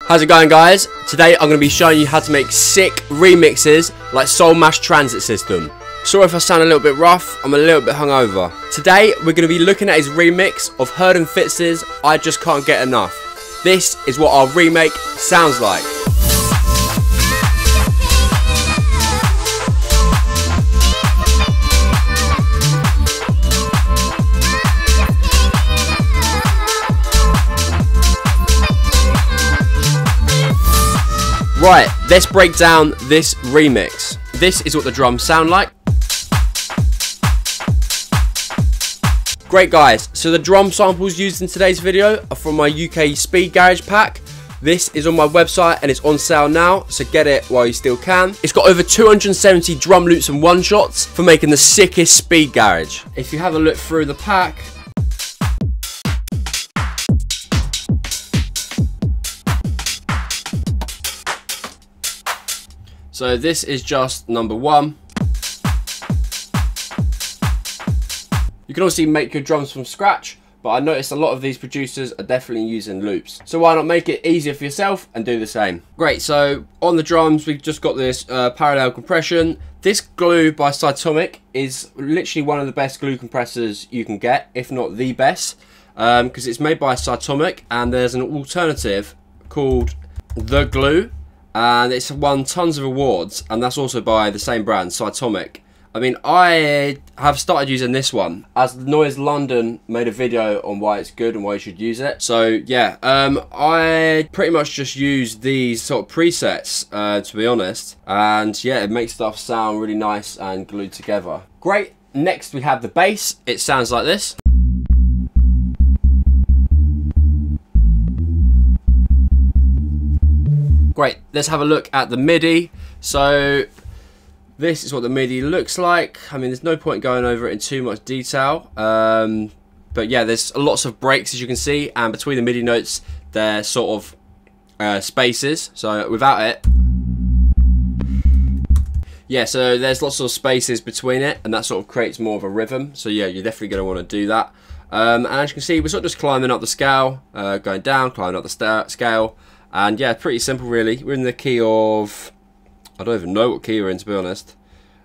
How's it going, guys? Today I'm going to be showing you how to make sick remixes like Soul Mash Transit System. Sorry if I sound a little bit rough, I'm a little bit hungover. Today we're going to be looking at his remix of Heard and Fitz's I Just Can't Get Enough. This is what our remake sounds like. Right, let's break down this remix. This is what the drums sound like. Great, guys, so the drum samples used in today's video are from my UK Speed Garage pack. This is on my website and it's on sale now, so get it while you still can. It's got over 270 drum loops and one-shots for making the sickest Speed Garage. If you have a look through the pack, so this is just number one. You can obviously make your drums from scratch, but I noticed a lot of these producers are definitely using loops. So why not make it easier for yourself and do the same? Great, so on the drums, we've just got this parallel compression. This glue by Cytomic is literally one of the best glue compressors you can get, if not the best, because it's made by Cytomic, and there's an alternative called The Glue, and it's won tons of awards, and that's also by the same brand, Cytomic. I mean, I have started using this one as Noise London made a video on why it's good and why you should use it. So yeah, I pretty much just use these sort of presets, to be honest, and yeah, it makes stuff sound really nice and glued together. Great. Next we have the bass. It sounds like this. Great, let's have a look at the MIDI. So this is what the MIDI looks like. I mean, there's no point going over it in too much detail. But yeah, there's lots of breaks, as you can see, and between the MIDI notes, there's sort of spaces. So without it, yeah, so there's lots of spaces between it, and that sort of creates more of a rhythm. So yeah, you're definitely going to want to do that. And as you can see, we're sort of just climbing up the scale, going down, climbing up the scale. And yeah, pretty simple really. We're in the key of, I don't even know what key we're in, to be honest.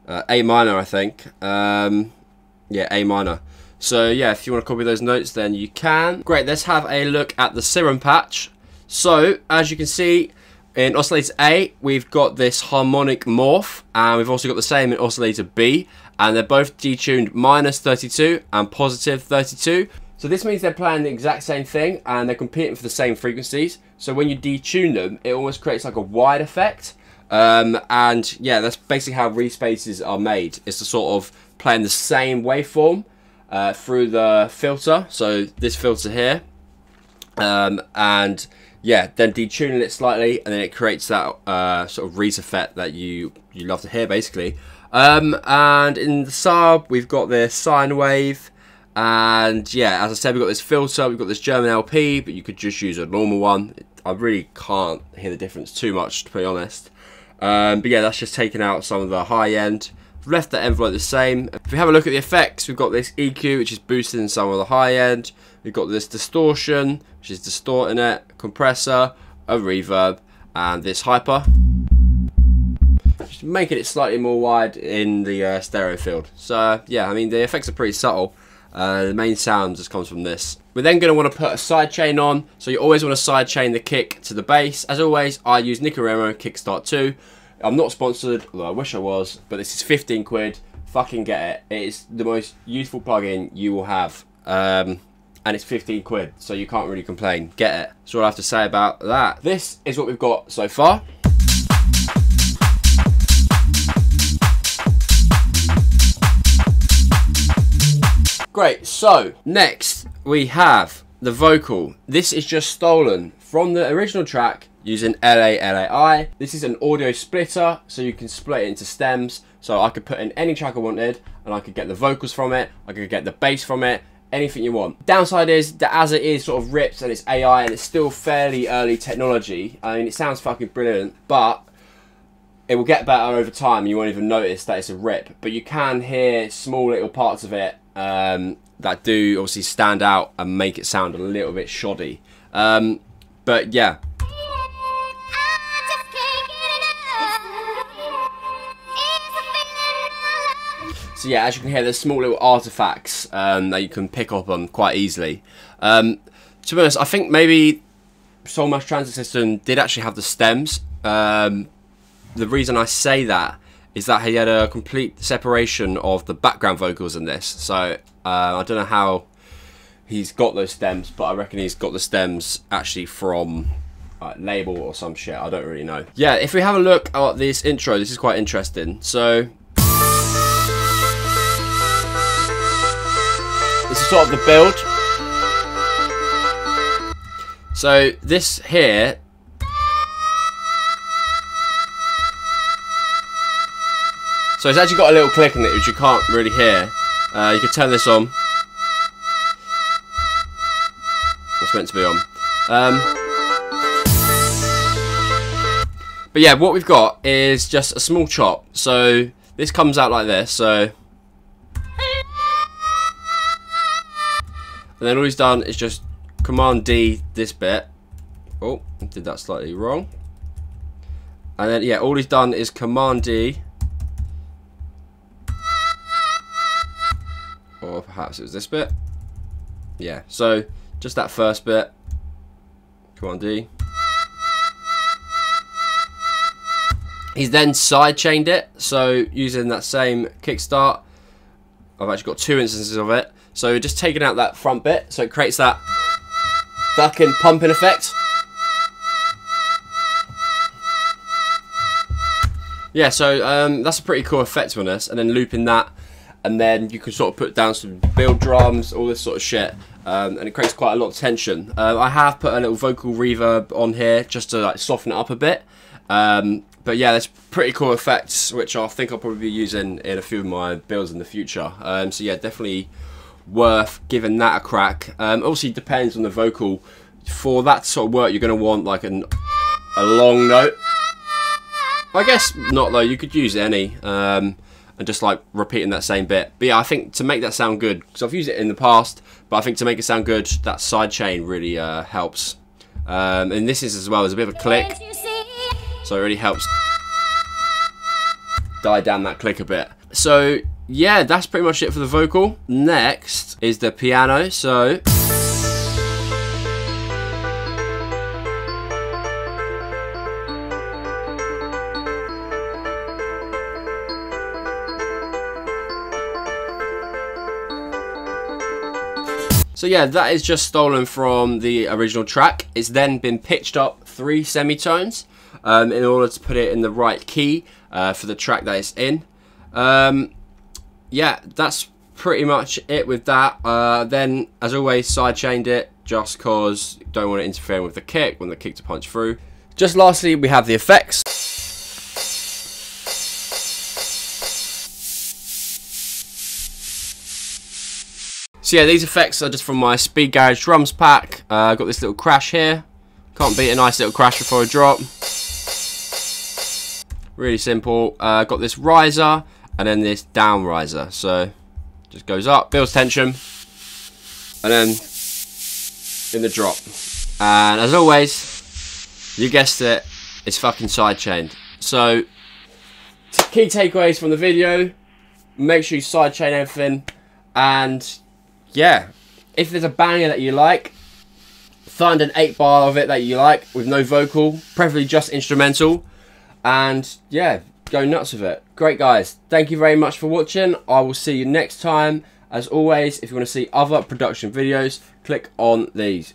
A minor, I think. Yeah, A minor. So yeah, if you want to copy those notes, then you can. Great, let's have a look at the Serum patch. So, as you can see, in oscillator A, we've got this harmonic morph, and we've also got the same in oscillator B, and they're both detuned -32 and +32. So this means they're playing the exact same thing, and they're competing for the same frequencies. So when you detune them, it almost creates like a wide effect. And yeah, that's basically how respaces are made. It's to sort of playing the same waveform through the filter. So this filter here, and yeah, then detuning it slightly, and then it creates that sort of res effect that you love to hear, basically. And in the sub, we've got this sine wave. And yeah, as I said, we've got this filter, we've got this German LP, but you could just use a normal one. I really can't hear the difference too much, to be honest. But yeah, that's just taking out some of the high end. We've left the envelope the same. If we have a look at the effects, we've got this EQ, which is boosting some of the high end. We've got this distortion, which is distorting it, compressor, a reverb, and this hyper, just making it slightly more wide in the stereo field. So yeah, I mean, the effects are pretty subtle. The main sound just comes from this. We're then going to want to put a sidechain on, so you always want to sidechain the kick to the bass. As always, I use Nicoremo Kickstart 2. I'm not sponsored, although I wish I was, but this is 15 quid. Fucking get it. It is the most useful plugin you will have, and it's 15 quid, so you can't really complain. Get it. That's all I have to say about that. This is what we've got so far. Great, so next we have the vocal. This is just stolen from the original track using LAI. This is an audio splitter, so you can split it into stems. So I could put in any track I wanted, and I could get the vocals from it, I could get the bass from it, anything you want. Downside is that as it is sort of ripped and it's AI and it's still fairly early technology, I mean, it sounds fucking brilliant, but it will get better over time. You won't even notice that it's a rip, but you can hear small little parts of it that do obviously stand out and make it sound a little bit shoddy. But yeah, So yeah, as you can hear, there's small little artifacts that you can pick up on quite easily. To be honest, I think maybe Soul Mash Transit System did actually have the stems. The reason I say that is that he had a complete separation of the background vocals in this. So I don't know how he's got those stems, but I reckon he's got the stems actually from label or some shit. I don't really know. Yeah, if we have a look at this intro, this is quite interesting. So this is sort of the build. So this here, so it's actually got a little click in it which you can't really hear. You can turn this on. It's meant to be on. But yeah, what we've got is just a small chop. So this comes out like this. So, and then all he's done is just Command D this bit. Oh, I did that slightly wrong. And then yeah, all he's done is Command D. Or perhaps it was this bit. Yeah, so just that first bit. Command D. He's then side chained it, so using that same kickstart, I've actually got 2 instances of it. So just taking out that front bit, so it creates that ducking pumping effect. Yeah, so that's a pretty cool effect on this, and then looping that, and then you can sort of put down some build drums, all this sort of shit, and it creates quite a lot of tension. I have put a little vocal reverb on here just to like soften it up a bit. But yeah, there's pretty cool effects which I think I'll probably be using in a few of my builds in the future. So yeah, definitely worth giving that a crack. Obviously it depends on the vocal. For that sort of work you're going to want like a long note. I guess not though, you could use any and just like repeating that same bit. But yeah, I think to make that sound good, because I've used it in the past, but I think to make it sound good, that side chain really helps. And this is as well as a bit of a click. So it really helps die down that click a bit. So yeah, that's pretty much it for the vocal. Next is the piano. So yeah, that is just stolen from the original track. It's then been pitched up 3 semitones in order to put it in the right key for the track that it's in. Yeah, that's pretty much it with that. Then, as always, side chained it just cause you don't want it interfering with the kick when the kick to punch through. Just lastly, we have the effects. So yeah, these effects are just from my Speed Garage drums pack. I've got this little crash here. Can't beat a nice little crash before a drop. Really simple. Got this riser and then this down riser. So just goes up, builds tension, and then in the drop. And as always, you guessed it, it's fucking side chained. So key takeaways from the video: make sure you side chain everything, and yeah, if there's a banger that you like, find an 8-bar of it that you like with no vocal, preferably just instrumental, and yeah, go nuts with it. Great guys, thank you very much for watching. I will see you next time. As always, if you want to see other production videos, click on these.